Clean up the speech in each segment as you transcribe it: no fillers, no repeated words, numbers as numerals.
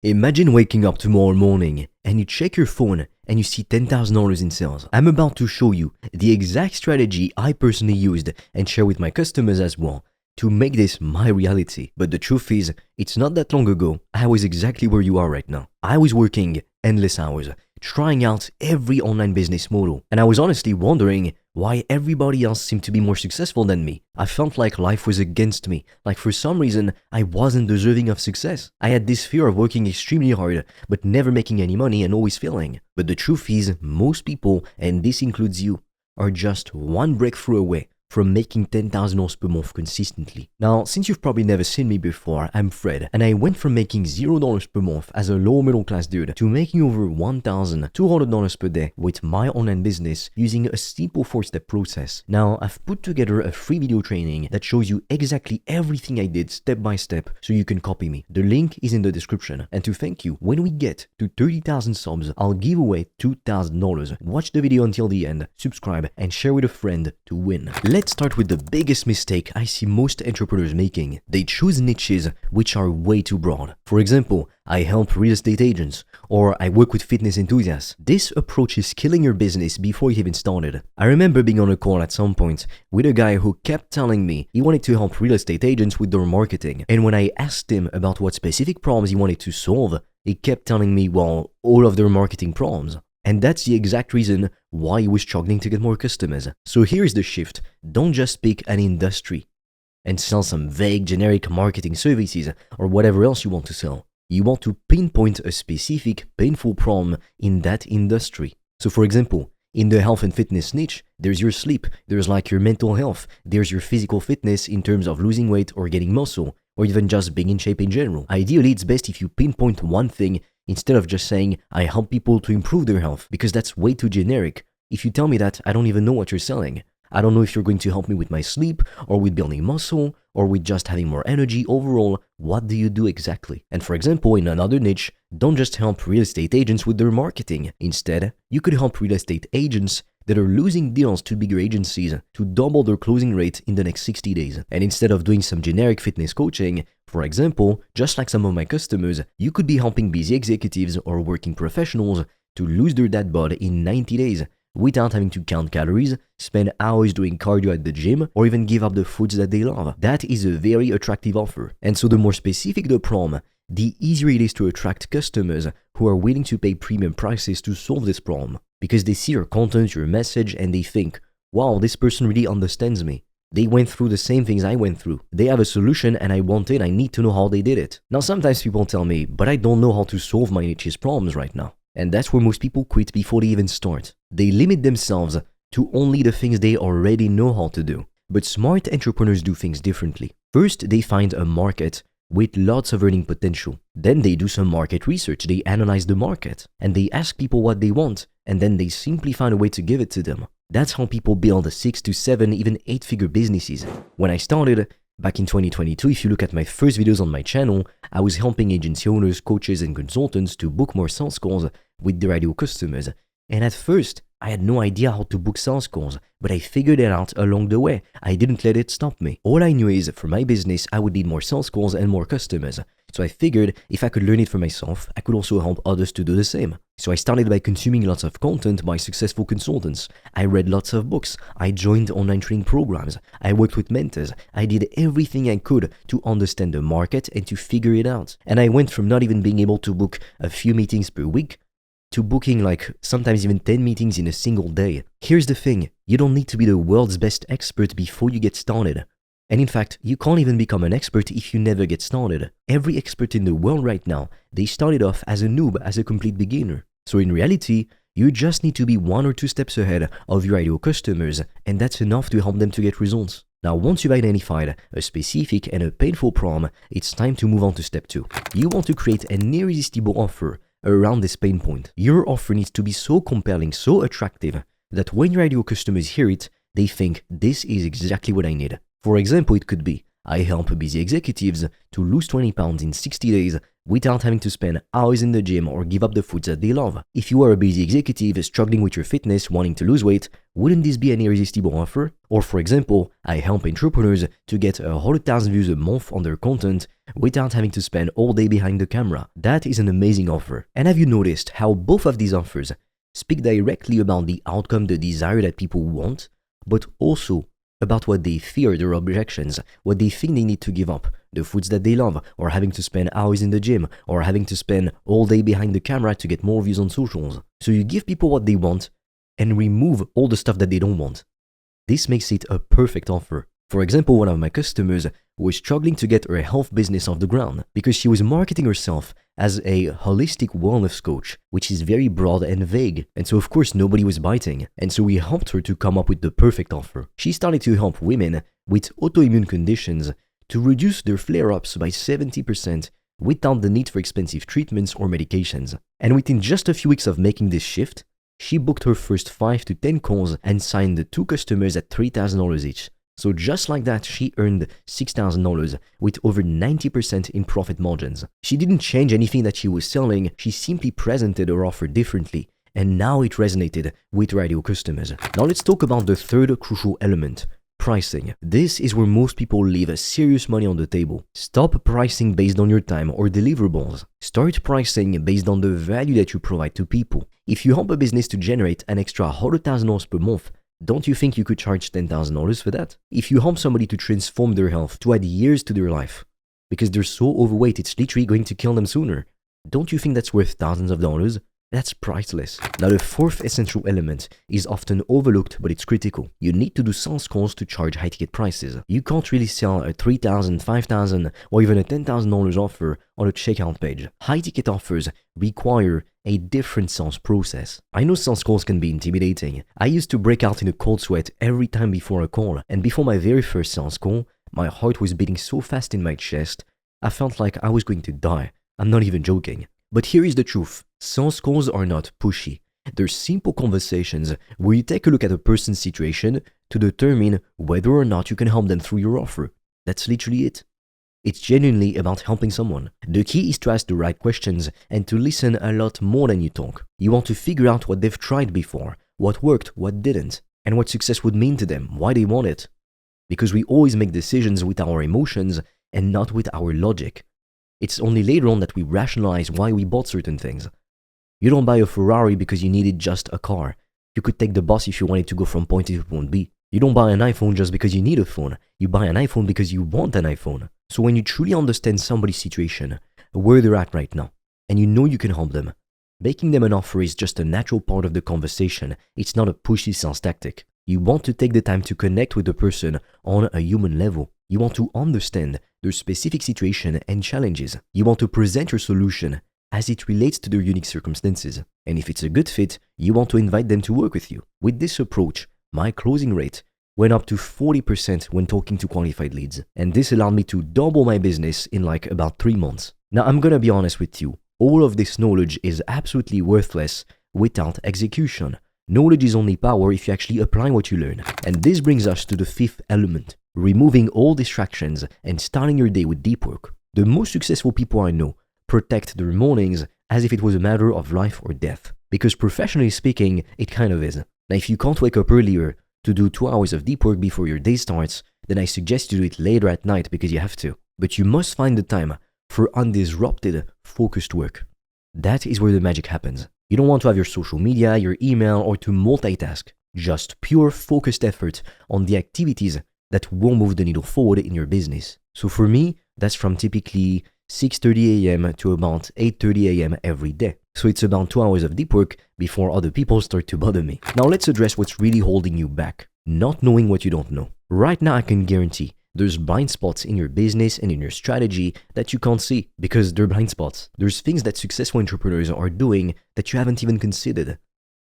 Imagine waking up tomorrow morning and you check your phone and you see $10,000 in sales. I'm about to show you the exact strategy I personally used and share with my customers as well to make this my reality. But the truth is, it's not that long ago, I was exactly where you are right now. I was working endless hours, trying out every online business model, and I was honestly wondering why everybody else seemed to be more successful than me. I felt like life was against me, like for some reason I wasn't deserving of success. I had this fear of working extremely hard, but never making any money and always failing. But the truth is, most people, and this includes you, are just one breakthrough away from making $10,000 per month consistently. Now, since you've probably never seen me before, I'm Fred, and I went from making $0 per month as a low middle class dude to making over $1,200 per day with my online business using a simple 4-step process. Now, I've put together a free video training that shows you exactly everything I did step by step so you can copy me. The link is in the description. And to thank you, when we get to 30,000 subs, I'll give away $2,000. Watch the video until the end, subscribe, and share with a friend to win. Let's start with the biggest mistake I see most entrepreneurs making. They choose niches which are way too broad. For example, I help real estate agents, or I work with fitness enthusiasts. This approach is killing your business before you even started. I remember being on a call at some point with a guy who kept telling me he wanted to help real estate agents with their marketing. And when I asked him about what specific problems he wanted to solve, he kept telling me, well, all of their marketing problems. And that's the exact reason why he was struggling to get more customers. So here's the shift. Don't just pick an industry and sell some vague generic marketing services or whatever else you want to sell. You want to pinpoint a specific painful problem in that industry. So for example, in the health and fitness niche, there's your sleep, there's like your mental health, there's your physical fitness in terms of losing weight or getting muscle, or even just being in shape in general. Ideally, it's best if you pinpoint one thing instead of just saying, I help people to improve their health, because that's way too generic. If you tell me that, I don't even know what you're selling. I don't know if you're going to help me with my sleep, or with building muscle, or with just having more energy. Overall, what do you do exactly? And for example, in another niche, don't just help real estate agents with their marketing. Instead, you could help real estate agents that are losing deals to bigger agencies to double their closing rate in the next 60 days. And instead of doing some generic fitness coaching, for example, just like some of my customers, you could be helping busy executives or working professionals to lose their dad bod in 90 days without having to count calories, spend hours doing cardio at the gym, or even give up the foods that they love. That is a very attractive offer. And so the more specific the problem, the easier it is to attract customers who are willing to pay premium prices to solve this problem. Because they see your content, your message, and they think, wow, this person really understands me. They went through the same things I went through. They have a solution and I want it. I need to know how they did it. Now, sometimes people tell me, but I don't know how to solve my niche's problems right now. And that's where most people quit before they even start. They limit themselves to only the things they already know how to do. But smart entrepreneurs do things differently. First, they find a market with lots of earning potential. Then they do some market research. They analyze the market and they ask people what they want, and then they simply find a way to give it to them. That's how people build 6 to 7, even 8-figure businesses. When I started back in 2022, if you look at my first videos on my channel, I was helping agency owners, coaches, and consultants to book more sales calls with their ideal customers. And at first, I had no idea how to book sales calls, but I figured it out along the way. I didn't let it stop me. All I knew is, for my business, I would need more sales calls and more customers. So I figured if I could learn it for myself, I could also help others to do the same. So I started by consuming lots of content by successful consultants. I read lots of books. I joined online training programs. I worked with mentors. I did everything I could to understand the market and to figure it out. And I went from not even being able to book a few meetings per week to booking like sometimes even 10 meetings in a single day. Here's the thing, you don't need to be the world's best expert before you get started. And in fact, you can't even become an expert if you never get started. Every expert in the world right now, they started off as a noob, as a complete beginner. So in reality, you just need to be 1 or 2 steps ahead of your ideal customers, and that's enough to help them to get results. Now, once you've identified a specific and a painful problem, it's time to move on to step 2. You want to create an irresistible offer around this pain point. Your offer needs to be so compelling, so attractive, that when your ideal customers hear it, they think, this is exactly what I need. For example, it could be, I help busy executives to lose 20 pounds in 60 days without having to spend hours in the gym or give up the foods that they love. If you are a busy executive struggling with your fitness, wanting to lose weight, wouldn't this be an irresistible offer? Or for example, I help entrepreneurs to get 100,000 views a month on their content without having to spend all day behind the camera. That is an amazing offer. And have you noticed how both of these offers speak directly about the outcome, the desire that people want, but also about what they fear, their objections, what they think they need to give up, the foods that they love, or having to spend hours in the gym, or having to spend all day behind the camera to get more views on socials. So you give people what they want and remove all the stuff that they don't want. This makes it a perfect offer. For example, one of my customers was struggling to get her health business off the ground because she was marketing herself as a holistic wellness coach, which is very broad and vague. And so of course nobody was biting. And so we helped her to come up with the perfect offer. She started to help women with autoimmune conditions to reduce their flare-ups by 70% without the need for expensive treatments or medications. And within just a few weeks of making this shift, she booked her first 5 to 10 calls and signed the 2 customers at $3,000 each. So just like that, she earned $6,000 with over 90% in profit margins. She didn't change anything that she was selling, she simply presented her offer differently, and now it resonated with her ideal customers. Now let's talk about the third crucial element, pricing. This is where most people leave serious money on the table. Stop pricing based on your time or deliverables. Start pricing based on the value that you provide to people. If you help a business to generate an extra $100,000 per month, don't you think you could charge $10,000 for that? If you help somebody to transform their health, to add years to their life, because they're so overweight it's literally going to kill them sooner, don't you think that's worth thousands of dollars? That's priceless. Now the fourth essential element is often overlooked, but it's critical. You need to do sales calls to charge high ticket prices. You can't really sell a $3,000, $5,000 or even a $10,000 offer on a checkout page. High ticket offers require a different sales process. I know sales calls can be intimidating. I used to break out in a cold sweat every time before a call, and before my very first sales call, my heart was beating so fast in my chest, I felt like I was going to die. I'm not even joking. But here is the truth. Sales calls are not pushy. They're simple conversations where you take a look at a person's situation to determine whether or not you can help them through your offer. That's literally it. It's genuinely about helping someone. The key is to ask the right questions and to listen a lot more than you talk. You want to figure out what they've tried before, what worked, what didn't, and what success would mean to them, why they want it. Because we always make decisions with our emotions and not with our logic. It's only later on that we rationalize why we bought certain things. You don't buy a Ferrari because you needed just a car. You could take the bus if you wanted to go from point A to point B. You don't buy an iPhone just because you need a phone. You buy an iPhone because you want an iPhone. So when you truly understand somebody's situation, where they're at right now, and you know you can help them, making them an offer is just a natural part of the conversation. It's not a pushy sales tactic. You want to take the time to connect with the person on a human level. You want to understand their specific situation and challenges. You want to present your solution as it relates to their unique circumstances. And if it's a good fit, you want to invite them to work with you. With this approach, my closing rate went up to 40% when talking to qualified leads. And this allowed me to double my business in like about 3 months. Now, I'm gonna be honest with you. All of this knowledge is absolutely worthless without execution. Knowledge is only power if you actually apply what you learn. And this brings us to the fifth element, removing all distractions and starting your day with deep work. The most successful people I know protect their mornings as if it was a matter of life or death. Because professionally speaking, it kind of is. Now, if you can't wake up earlier to do 2 hours of deep work before your day starts, then I suggest you do it later at night because you have to. But you must find the time for undisrupted, focused work. That is where the magic happens. You don't want to have your social media, your email, or to multitask. Just pure focused effort on the activities that will move the needle forward in your business. So for me, that's from typically 6:30 a.m. to about 8:30 a.m. every day. So it's about 2 hours of deep work before other people start to bother me. Now let's address what's really holding you back. Not knowing what you don't know. Right now I can guarantee there's blind spots in your business and in your strategy that you can't see because they're blind spots. There's things that successful entrepreneurs are doing that you haven't even considered.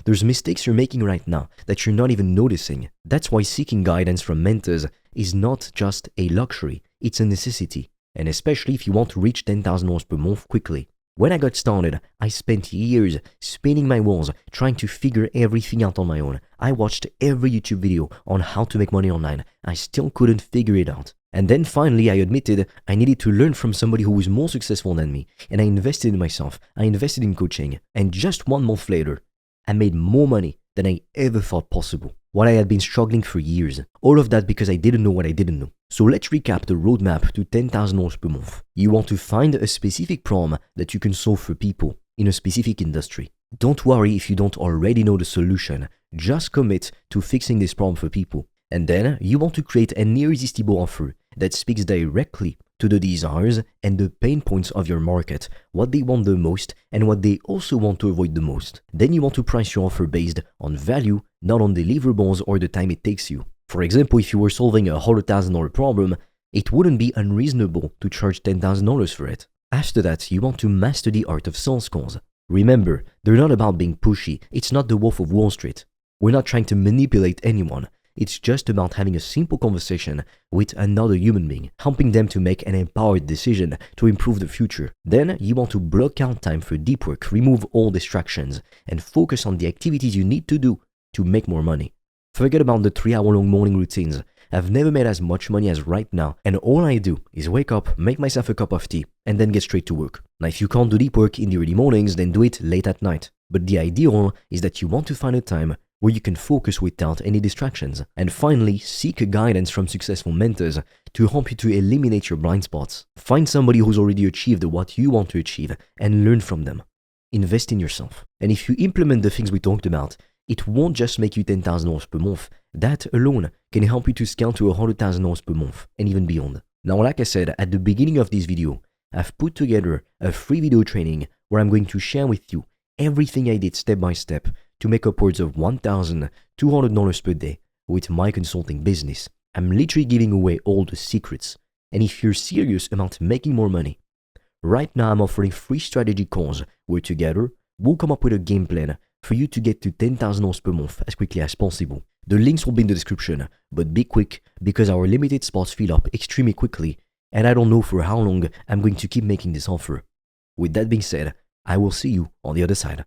There's mistakes you're making right now that you're not even noticing. That's why seeking guidance from mentors is not just a luxury, it's a necessity. And especially if you want to reach $10,000 per month quickly. When I got started, I spent years spinning my wheels trying to figure everything out on my own. I watched every YouTube video on how to make money online. I still couldn't figure it out. And then finally, I admitted I needed to learn from somebody who was more successful than me, and I invested in myself, I invested in coaching, and just 1 month later, I made more money than I ever thought possible. While I had been struggling for years, all of that because I didn't know what I didn't know. So let's recap the roadmap to $10,000 per month. You want to find a specific problem that you can solve for people in a specific industry. Don't worry if you don't already know the solution, just commit to fixing this problem for people. And then you want to create an irresistible offer that speaks directly to the desires and the pain points of your market, what they want the most and what they also want to avoid the most. Then you want to price your offer based on value, not on deliverables or the time it takes you. For example, if you were solving a $100,000 problem, it wouldn't be unreasonable to charge $10,000 for it. After that, you want to master the art of sales calls. Remember, they're not about being pushy. It's not the Wolf of Wall Street. We're not trying to manipulate anyone. It's just about having a simple conversation with another human being, helping them to make an empowered decision to improve the future. Then you want to block out time for deep work, remove all distractions, and focus on the activities you need to do to make more money. Forget about the 3-hour-long morning routines. I've never made as much money as right now, and all I do is wake up, make myself a cup of tea, and then get straight to work. Now, if you can't do deep work in the early mornings, then do it late at night. But the ideal is that you want to find a time where you can focus without any distractions. And finally, seek guidance from successful mentors to help you to eliminate your blind spots. Find somebody who's already achieved what you want to achieve and learn from them. Invest in yourself. And if you implement the things we talked about, it won't just make you $10,000 per month. That alone can help you to scale to $100,000 per month and even beyond. Now, like I said at the beginning of this video, I've put together a free video training where I'm going to share with you everything I did step by step to make upwards of $1,200 per day with my consulting business. I'm literally giving away all the secrets. And if you're serious about making more money, right now I'm offering free strategy calls where together we'll come up with a game plan for you to get to $10,000 per month as quickly as possible. The links will be in the description, but be quick because our limited spots fill up extremely quickly and I don't know for how long I'm going to keep making this offer. With that being said, I will see you on the other side.